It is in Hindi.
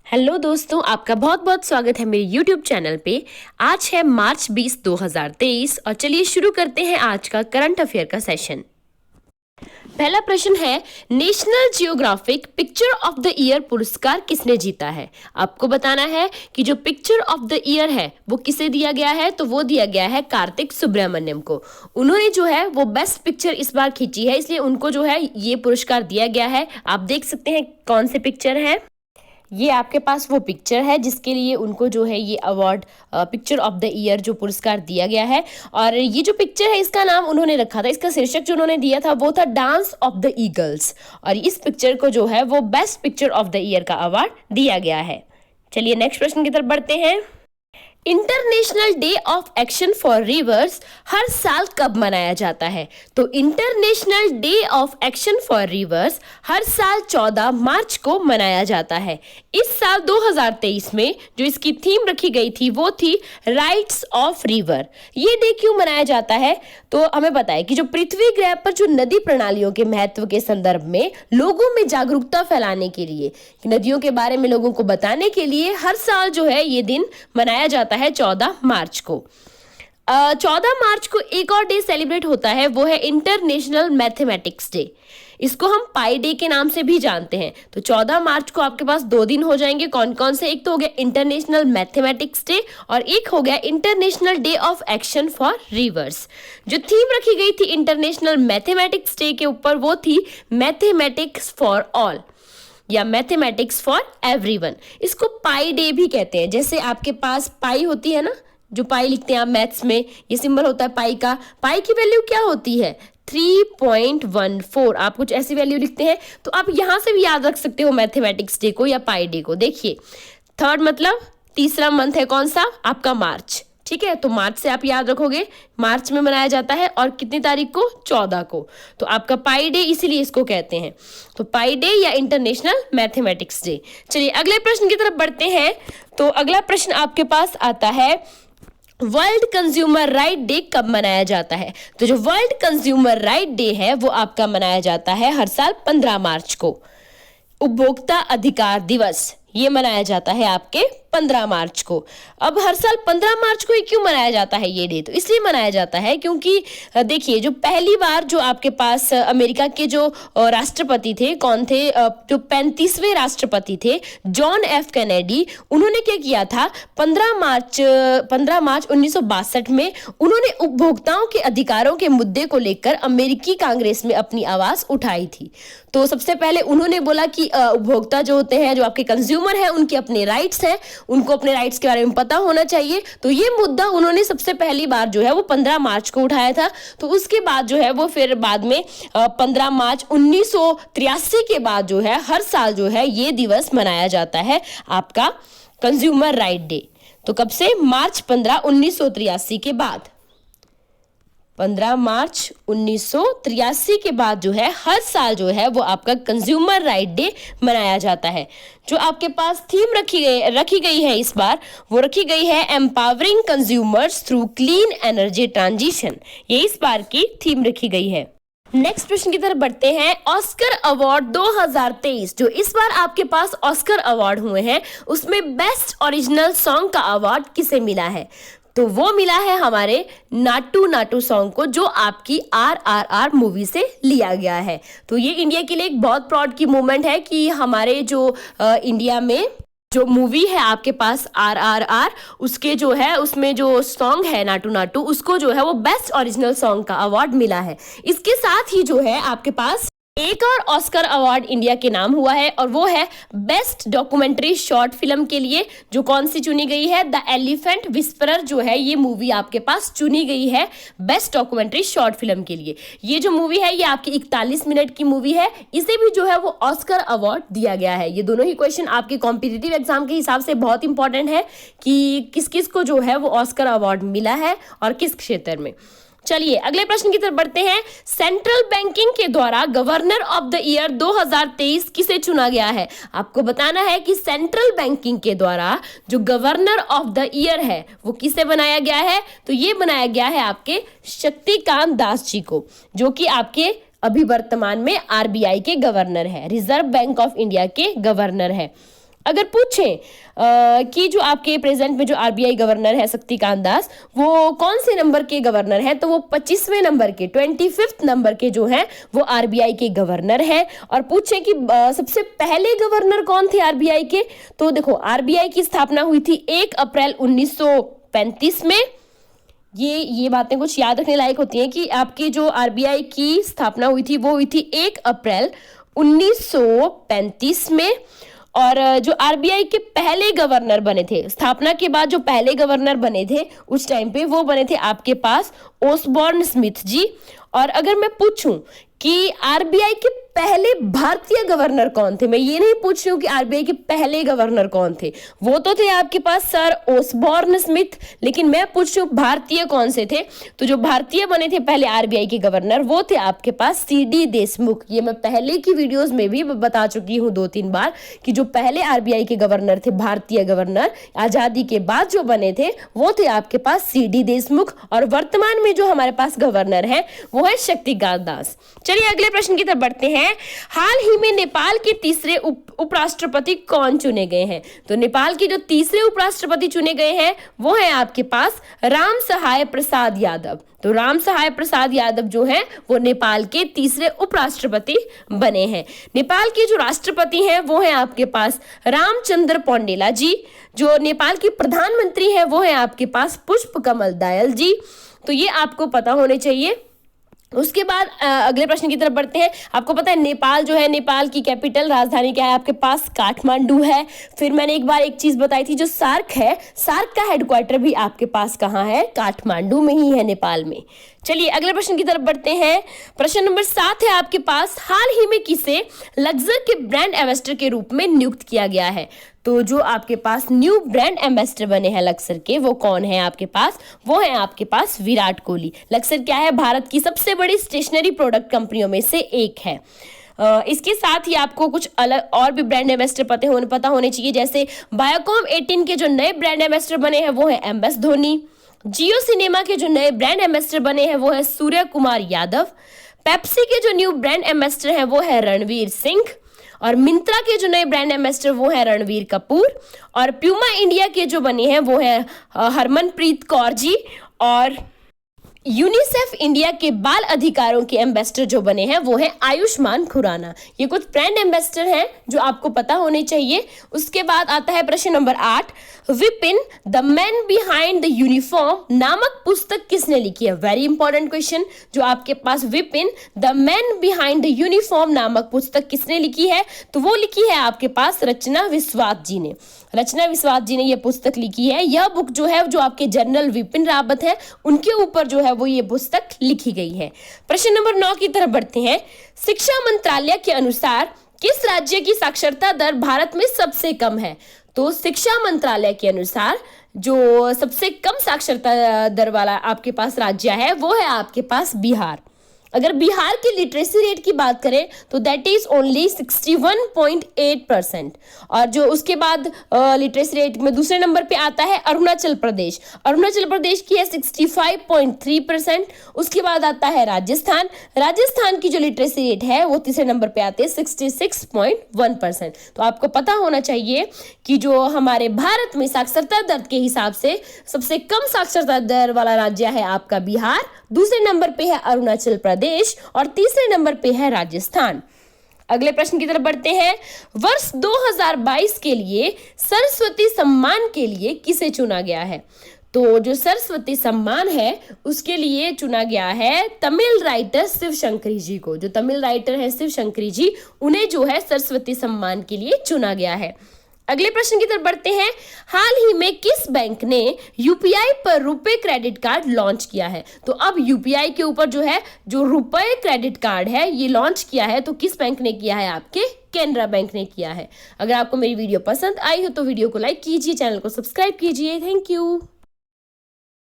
हेलो दोस्तों, आपका बहुत बहुत स्वागत है मेरे YouTube चैनल पे। आज है मार्च 20, 2023 और चलिए शुरू करते हैं आज का करंट अफेयर का सेशन। पहला प्रश्न है, national geographic picture of the year पुरस्कार किसने जीता है। आपको बताना है कि जो पिक्चर ऑफ द ईयर है वो किसे दिया गया है, तो वो दिया गया है कार्तिक सुब्रमण्यम को। उन्होंने जो है वो बेस्ट पिक्चर इस बार खींची है, इसलिए उनको जो है ये पुरस्कार दिया गया है। आप देख सकते हैं कौन से पिक्चर है, ये आपके पास वो पिक्चर है जिसके लिए उनको जो है ये award picture of the year जो पुरस्कार दिया गया है। और ये जो पिक्चर है इसका नाम उन्होंने रखा था, इसका शीर्षक जो उन्होंने दिया था वो था डांस ऑफ द ईगल्स, और इस पिक्चर को जो है वो best picture of the year का अवार्ड दिया गया है। चलिए नेक्स्ट प्रश्न की तरफ बढ़ते हैं। International day of action for rivers हर साल कब मनाया जाता है, तो international day of action for rivers हर साल 14 मार्च को मनाया जाता है। इस साल 2023 में जो इसकी थीम रखी गई थी वो थी राइट्स ऑफ रिवर। ये डे क्यों मनाया जाता है, तो हमें पता है कि जो पृथ्वी ग्रह पर जो नदी प्रणालियों के महत्व के संदर्भ में लोगों में जागरूकता फैलाने के लिए, नदियों के बारे में लोगों को बताने के लिए हर साल जो है ये दिन मनाया जाता है 14 मार्च को। 14 मार्च को एक और डे सेलिब्रेट होता है, वो है इंटरनेशनल मैथमेटिक्स डे। इसको हम पाई डे के नाम से भी जानते हैं। तो 14 मार्च को आपके पास 2 दिन हो जाएंगे, कौन कौन से, एक तो हो गया इंटरनेशनल मैथमेटिक्स डे और एक हो गया international day of action for reverse. जो थीम रखी गई थी इंटरनेशनल मैथमेटिक्स डे के ऊपर वो थी मैथमेटिक्स फॉर ऑल या मैथमेटिक्स फॉर एवरीवन। इसको पाई डे भी कहते हैं। जैसे आपके पास पाई होती है ना, जो पाई लिखते हैं आप मैथ्स में, ये सिंबल होता है पाई का। पाई की वैल्यू क्या होती है 3.14। आप कुछ ऐसी वैल्यू लिखते हैं तो आप यहां से भी याद रख सकते हो मैथमेटिक्स डे को या पाई डे को। देखिए 3rd मतलब तीसरा मंथ है कौन सा आपका, मार्च, ठीक है। तो मार्च से आप याद रखोगे, मार्च में मनाया जाता है और कितनी तारीख को, 14 को। तो आपका पाई डे इसीलिए इसको कहते हैं, तो पाई डे या इंटरनेशनल मैथमेटिक्स डे। चलिए अगले प्रश्न की तरफ बढ़ते हैं। तो अगला प्रश्न आपके पास आता है, वर्ल्ड कंज्यूमर राइट डे कब मनाया जाता है। तो जो वर्ल्ड कंज्यूमर राइट डे है वो आपका मनाया जाता है हर साल 15 मार्च को। उपभोक्ता अधिकार दिवस ये मनाया जाता है आपके 15 मार्च को। अब हर साल 15 मार्च को ही क्यों मनाया जाता है ये डे, तो इसलिए मनाया जाता है क्योंकि देखिए जो पहली बार जो आपके पास अमेरिका के जो राष्ट्रपति थे, कौन थे, जो 35वें राष्ट्रपति थे जॉन एफ कैनेडी, उन्होंने क्या किया था 15 मार्च 1962 में उन्होंने उपभोक्ताओं के अधिकारों के मुद्दे को लेकर अमेरिकी कांग्रेस में अपनी आवाज उठाई थी। तो सबसे पहले उन्होंने बोला कि उपभोक्ता जो होते हैं, जो आपके कंज्यूमर हैं, उनके अपने राइट्स हैं, उनको अपने राइट्स के बारे में पता होना चाहिए। तो ये मुद्दा उन्होंने सबसे पहली बार जो है वो 15 मार्च को उठाया था। तो उसके बाद जो है वो फिर बाद में 15 मार्च 1983 के बाद जो है हर साल जो है ये दिवस मनाया जाता है आपका कंज्यूमर राइट डे। तो कब से, मार्च 15 1983 के बाद, 15 मार्च 1983 के बाद जो है हर साल जो है वो आपका कंज्यूमर राइट डे मनाया जाता है। जो आपके पास थीम रखी गई है इस बार, वो रखी गई है empowering consumers through clean energy transition. ये इस बार की थीम रखी गई है। नेक्स्ट प्रश्न की तरफ बढ़ते हैं। ऑस्कर अवार्ड 2023 जो इस बार आपके पास ऑस्कर अवार्ड हुए हैं, उसमें बेस्ट ओरिजिनल सॉन्ग का अवार्ड किसे मिला है, तो वो मिला है हमारे नाटू नाटू सॉन्ग को, जो आपकी RRR मूवी से लिया गया है। तो ये इंडिया के लिए एक बहुत प्राउड की मोमेंट है कि हमारे जो इंडिया में जो मूवी है आपके पास RRR, उसके जो है उसमें जो सॉन्ग है नाटू नाटू, उसको जो है वो बेस्ट ओरिजिनल सॉन्ग का अवार्ड मिला है। इसके साथ ही जो है आपके पास एक और ऑस्कर अवार्ड इंडिया के नाम हुआ है और वो है बेस्ट डॉक्यूमेंट्री शॉर्ट फिल्म के लिए, जो कौन सी चुनी गई है, द एलिफेंट विस्परर जो है ये मूवी आपके पास चुनी गई है बेस्ट डॉक्यूमेंट्री शॉर्ट फिल्म के लिए। ये जो मूवी है ये आपकी 41 मिनट की मूवी है, इसे भी जो है वो ऑस्कर अवार्ड दिया गया है। ये दोनों ही क्वेश्चन आपके कॉम्पिटिटिव एग्जाम के हिसाब से बहुत इंपॉर्टेंट है कि किस किस को जो है वो ऑस्कर अवार्ड मिला है और किस क्षेत्र में। चलिए अगले प्रश्न की तरफ बढ़ते हैं। सेंट्रल बैंकिंग के द्वारा गवर्नर ऑफ द ईयर 2023 किसे चुना गया है। आपको बताना है कि सेंट्रल बैंकिंग के द्वारा जो गवर्नर ऑफ द ईयर है वो किसे बनाया गया है, तो ये बनाया गया है आपके शक्तिकांत दास जी को, जो कि आपके अभी वर्तमान में RBI के गवर्नर है, रिजर्व बैंक ऑफ इंडिया के गवर्नर है। अगर पूछें कि जो आपके प्रेजेंट में जो आरबीआई गवर्नर है शक्तिकांत दास, वो कौन से नंबर के गवर्नर हैं, तो वो 25वें नंबर के 25th नंबर के जो हैं वो आरबीआई के गवर्नर हैं। और पूछें कि सबसे पहले गवर्नर कौन थे आरबीआई के, तो देखो आरबीआई की स्थापना हुई थी 1 अप्रैल 1935 में। ये बातें कुछ याद रखने लायक होती हैं कि आपकी जो आरबीआई की स्थापना हुई थी वो हुई थी 1 अप्रैल 1935 में। और जो आरबीआई के पहले गवर्नर बने थे, स्थापना के बाद जो पहले गवर्नर बने थे उस टाइम पे, वो बने थे आपके पास ओसबॉर्न स्मिथ जी। और अगर मैं पूछूं कि आरबीआई के पहले भारतीय गवर्नर कौन थे, मैं ये नहीं पूछ रही हूँ कि आरबीआई के पहले गवर्नर कौन थे, वो तो थे आपके पास सर ओसबॉर्न स्मिथ, लेकिन मैं पूछ रही हूँ भारतीय कौन से थे। तो जो भारतीय बने थे पहले आरबीआई के गवर्नर, वो थे आपके पास सीडी देशमुख। ये मैं पहले की वीडियोस में भी बता चुकी हूँ 2-3 बार कि जो पहले आरबीआई के गवर्नर थे, भारतीय गवर्नर आजादी के बाद जो बने थे, वो थे आपके पास सीडी देशमुख। और वर्तमान में जो हमारे पास गवर्नर है वो है शक्तिकांत दास। चलिए अगले प्रश्न की तरफ बढ़ते हैं। हाल ही में नेपाल के तीसरे उपराष्ट्रपति कौन चुने गए हैं, तो नेपाल के जो तीसरे उपराष्ट्रपति चुने गए हैं वो है आपके पास राम सहाय प्रसाद यादव। तो राम सहाय प्रसाद यादव जो हैं वो नेपाल के तीसरे उपराष्ट्रपति बने हैं। नेपाल के जो राष्ट्रपति हैं वो है आपके पास रामचंद्र पौडेला जी। जो नेपाल की प्रधानमंत्री है वो है आपके पास पुष्प कमल दयाल जी। तो ये आपको पता होने चाहिए। उसके बाद अगले प्रश्न की तरफ बढ़ते हैं। आपको पता है नेपाल जो है, नेपाल की कैपिटल राजधानी क्या है, आपके पास काठमांडू है। फिर मैंने एक बार एक चीज बताई थी, जो सार्क है, सार्क का हेडक्वार्टर भी आपके पास कहाँ है, काठमांडू में ही है, नेपाल में। चलिए अगले प्रश्न की तरफ बढ़ते हैं। प्रश्न नंबर 7 है आपके पास, हाल ही में किसे लक्जर के ब्रांड एम्बेसडर के रूप में नियुक्त किया गया है। तो जो आपके पास न्यू ब्रांड एम्बेसडर बने हैं लक्सर के, वो कौन है आपके पास, वो है आपके पास विराट कोहली। लक्सर क्या है, भारत की सबसे बड़ी स्टेशनरी प्रोडक्ट कंपनियों में से एक है। इसके साथ ही आपको कुछ अलग और भी ब्रांड एम्बेसडर पता होने चाहिए, जैसे बायोकॉम 18 के जो नए ब्रांड एम्बेसडर बने हैं वो है एमएस धोनी। जियो सिनेमा के जो नए ब्रांड एम्बेसडर बने हैं वो है सूर्य कुमार यादव। पेप्सी के जो न्यू ब्रांड एम्बेसडर हैं वो है रणवीर सिंह। और मिंत्रा के जो नए ब्रांड एम्बेसडर वो है रणवीर कपूर। और प्यूमा इंडिया के जो बने हैं वो है हरमनप्रीत कौर जी। और यूनिसेफ इंडिया के बाल अधिकारों के एम्बेसडर जो बने हैं वो है आयुष्मान खुराना। ये कुछ ब्रांड एम्बेसडर हैं जो आपको पता होने चाहिए। उसके बाद आता है प्रश्न number 8, Vipin the man behind the uniform नामक पुस्तक किसने लिखी है। Very important question. जो आपके पास Vipin the man behind the uniform नामक पुस्तक किसने लिखी है, तो वो लिखी है आपके पास रचना विश्वास जी ने। रचना विश्वास जी ने यह पुस्तक लिखी है। यह बुक जो है, जो आपके जनरल विपिन रावत है उनके ऊपर जो है वो ये पुस्तक लिखी गई है। प्रश्न नंबर 9 की तरफ बढ़ते हैं। शिक्षा मंत्रालय के अनुसार किस राज्य की साक्षरता दर भारत में सबसे कम है। तो शिक्षा मंत्रालय के अनुसार जो सबसे कम साक्षरता दर वाला आपके पास राज्य है वो है आपके पास बिहार। अगर बिहार की लिटरेसी रेट की बात करें तो दैट इज ओनली 61.8%। और जो उसके बाद लिटरेसी रेट में दूसरे नंबर पे आता है अरुणाचल प्रदेश। अरुणाचल प्रदेश की है 65.3%। उसके बाद आता है राजस्थान। राजस्थान की जो लिटरेसी रेट है वो तीसरे नंबर पे आते हैं 66.1%। तो आपको पता होना चाहिए कि जो हमारे भारत में साक्षरता दर के हिसाब से सबसे कम साक्षरता दर वाला राज्य है आपका बिहार, दूसरे नंबर पे है अरुणाचल प्रदेश और तीसरे नंबर पे है राजस्थान। अगले प्रश्न की तरफ बढ़ते हैं। वर्ष 2022 के लिए सरस्वती सम्मान के लिए किसे चुना गया है। तो जो सरस्वती सम्मान है उसके लिए चुना गया है तमिल राइटर शिव शंकरी जी को। जो तमिल राइटर है शिव शंकरी जी, उन्हें जो है सरस्वती सम्मान के लिए चुना गया है। अगले प्रश्न की तरफ बढ़ते हैं। हाल ही में किस बैंक ने यूपीआई पर रुपए क्रेडिट कार्ड लॉन्च किया है। तो अब यूपीआई के ऊपर जो है जो रुपए क्रेडिट कार्ड है ये लॉन्च किया है, तो किस बैंक ने किया है, आपके कैनरा बैंक ने किया है। अगर आपको मेरी वीडियो पसंद आई हो तो वीडियो को लाइक कीजिए, चैनल को सब्सक्राइब कीजिए। Thank you.